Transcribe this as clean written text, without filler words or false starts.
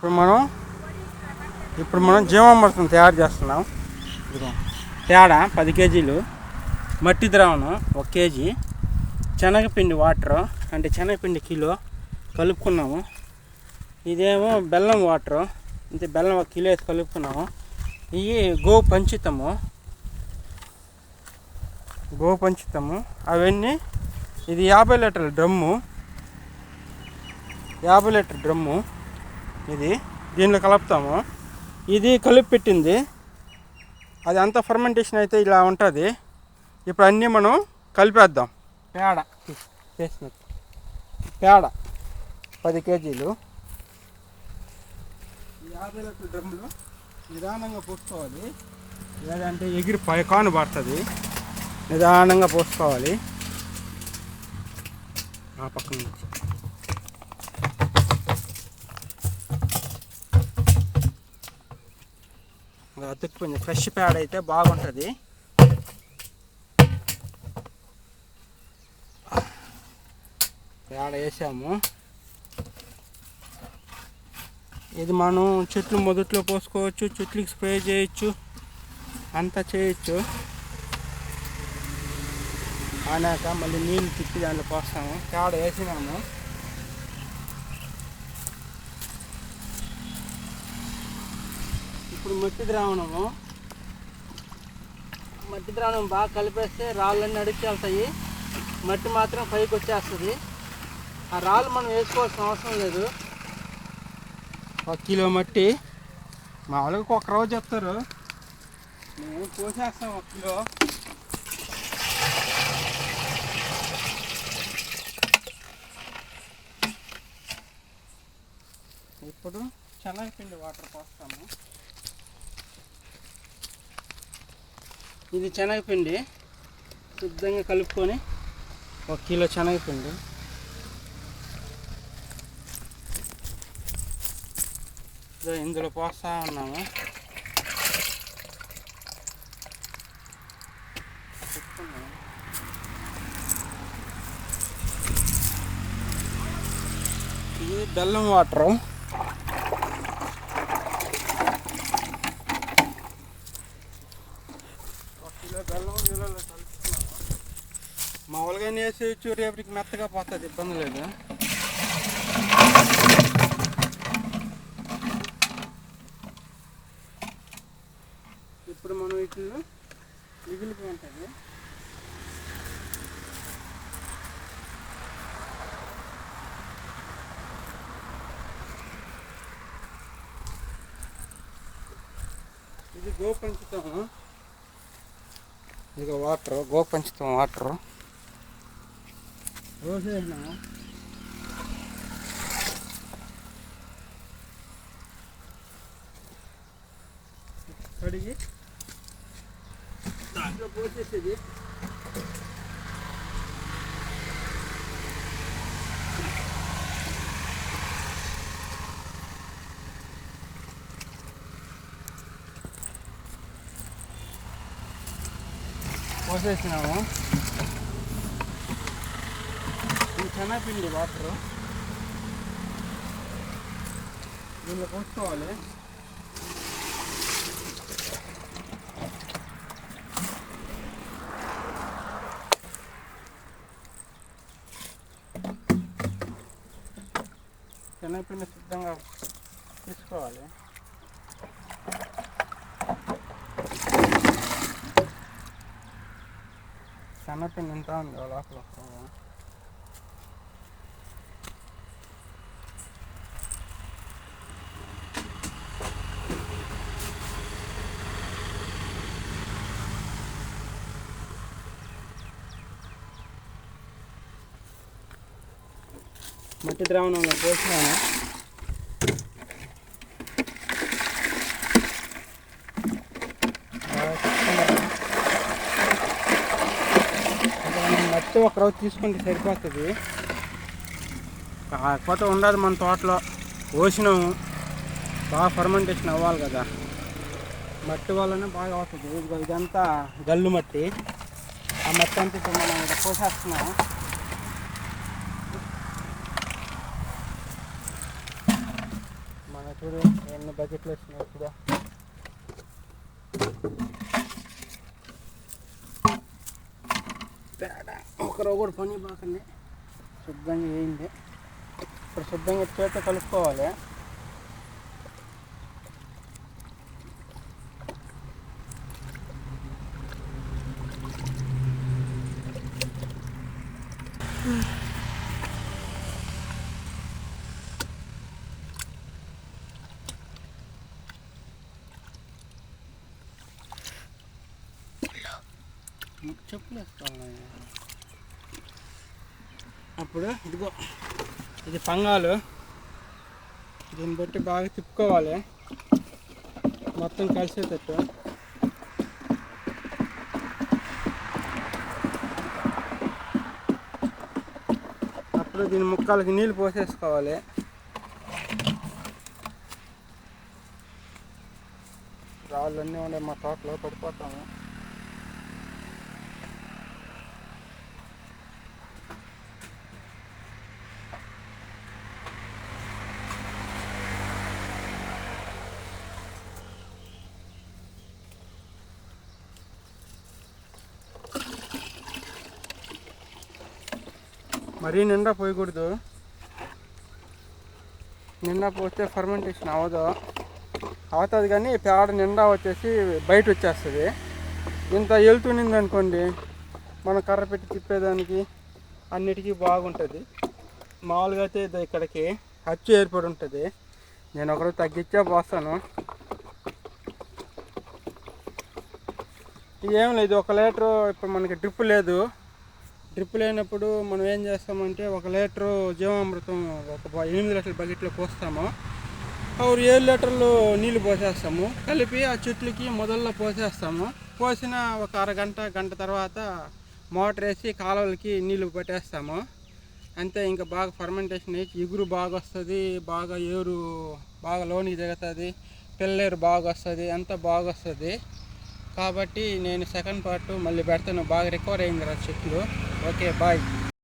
ఇప్పుడు మనం జీవామృతం తయారు చేస్తున్నాం. ఇదిగో పేడ 10 కేజీలు, మట్టి ద్రావణం 1 కేజీ, శనగపిండి వాటర్ అంటే శనగపిండి కిలో కలుపుకున్నాము. ఇదేమో బెల్లం వాటర్, అంటే బెల్లం 1 కిలో వేసి కలుపుకున్నాము. ఇవి గోపంచితము అవన్నీ. ఇది 50 లీటర్ల డ్రమ్ము, 50 లీటర్ డ్రమ్ము. ఇది దీనిలో కలుపుతాము. ఇది కలిపి పెట్టింది, అది అంత ఫర్మెంటేషన్ అయితే ఇలా ఉంటుంది. ఇప్పుడు అన్నీ మనం కలిపేద్దాం. పేడ 10 కేజీలు 50 లీటర్ల డ్రమ్ములో నిదానంగా పోసుకోవాలి, లేదంటే ఎగిరి పైకాను పడుతుంది. నిదానంగా పోసుకోవాలి. ఆ పక్కన నుంచి అతుక్కుపోయింది. ఫ్రెష్ పేడ అయితే బాగుంటుంది. పేడ వేసాము. ఇది మనం చెట్లు మొదట్లో పోసుకోవచ్చు, చెట్లకి స్ప్రే చేయొచ్చు, అంతా చేయొచ్చు. ఆనాక మళ్ళీ నీళ్ళు తిప్పి దాంట్లో పోస్తాము. పేడ వేసినాము. ఇప్పుడు మట్టి ద్రావణం బాగా కలిపేస్తే రాళ్ళన్నీ అడిగి వెళ్తాయి, మట్టి మాత్రం పైకి వచ్చేస్తుంది. ఆ రాళ్ళు మనం వేసుకోవాల్సిన అవసరం లేదు. 1 కిలో మట్టి మామూలుగా 1 రోజు చెప్తారు, మేము పోసేస్తాం 1 కిలో. ఇప్పుడు శనగపిండి వాటర్ పోస్తాము. ఇది శనగపిండి శుద్ధంగా కలుపుకొని 1 కిలో శనగపిండి ఇందులో పోస్తా ఉన్నాము. ఇది బెల్లం వాటరు. 1 కిలో బెల్లం నీళ్ళలో కలుపుతున్నాము. మామూలుగానే వేసేయచ్చు, రేపటికి మెత్తగా పోతుంది, ఇబ్బంది లేదు. ఇప్పుడు మనం వీటిలో మిగిలిపోయి ఉంటుంది. ఇది గోపంచితం. ఇది వాటర్, గోపంచితం వాటర్ రోజు వేసినాము. కడిగి దాంట్లో పోసేసేది. పోసేసినాము. ఇది శనగపిండి వాటరు దీనిలో పోసుకోవాలి. శనగపిండి శుద్ధంగా తీసుకోవాలి. శనగపిండి ఎంత ఉంది లోపల. మట్టి ద్రావణంలో పోసినాను. మట్టి 1 రోజు తీసుకుంటే సరిపోతుంది. కాకపోతే ఉండదు మన తోటలో. పోసినాము, బాగా ఫర్మెంటేషన్ అవ్వాలి కదా, మట్టి వల్లనే బాగా అవుతుంది. ఇదంతా గల్లు మట్టి. ఆ మట్టి అంతా ఇప్పుడు మనం ఇక్కడ పోసేస్తున్నాము. చూడు ఎన్ని బకెట్లు వచ్చినాయి ఇప్పుడు. ఒకరో కూడా పని బాగుంది, శుభ్రంగా వేయింది. ఇప్పుడు శుభ్రంగా చేత కలుపుకోవాలి. చెప్పులేసుకోవాలి. అప్పుడు ఇదిగో ఇది పంగాలు, దీన్ని బట్టి బాగా తిప్పుకోవాలి మొత్తం కలిసేటట్టు. అప్పుడు దీని ముక్కలకి నీళ్ళు పోసేసుకోవాలి. రాళ్ళు అన్నీ ఉండే మా తోటలో, పడిపోతాము. మరీ నిండా పోయకూడదు, నిండా పోస్తే ఫర్మెంటేషన్ అవుతుంది కానీ పేడ నిండా వచ్చేసి బయట వచ్చేస్తుంది. ఇంత వెళ్తునింది అనుకోండి, మనం కర్ర పెట్టి తిప్పేదానికి అన్నిటికీ బాగుంటుంది. మామూలుగా అయితే ఇక్కడికి అచ్చు ఏర్పడి ఉంటుంది. నేను ఒకరోజు తగ్గించే పోస్తాను. ఏం లేదు, 1 లీటరు. ఇప్పుడు మనకి డ్రిప్ లేదు. డ్రిప్ లేనప్పుడు మనం ఏం చేస్తామంటే 1 లీటరు జీవామృతం ఒక 8 లీటర్ల బకెట్లో పోస్తాము. 7 లీటర్లు నీళ్ళు పోసేస్తాము. కలిపి ఆ చెట్లకి మొదల్లో పోసేస్తాము. పోసిన ఒక అరగంట గంట తర్వాత మోటార్ వేసి కాలువలకి నీళ్ళు పట్టేస్తాము. అంతే, ఇంకా బాగా ఫర్మెంటేషన్ అయ్యి ఎగురు బాగా వస్తుంది, బాగా ఏరు బాగా లోనికి దిగుతుంది, పిల్లేరు బాగా వస్తుంది, అంతా బాగా వస్తుంది. కాబట్టి నేను సెకండ్ పార్ట్ మళ్ళీ పెడతాను. బాగా రికవర్ అయింది రా చెట్లు. Okay, bye.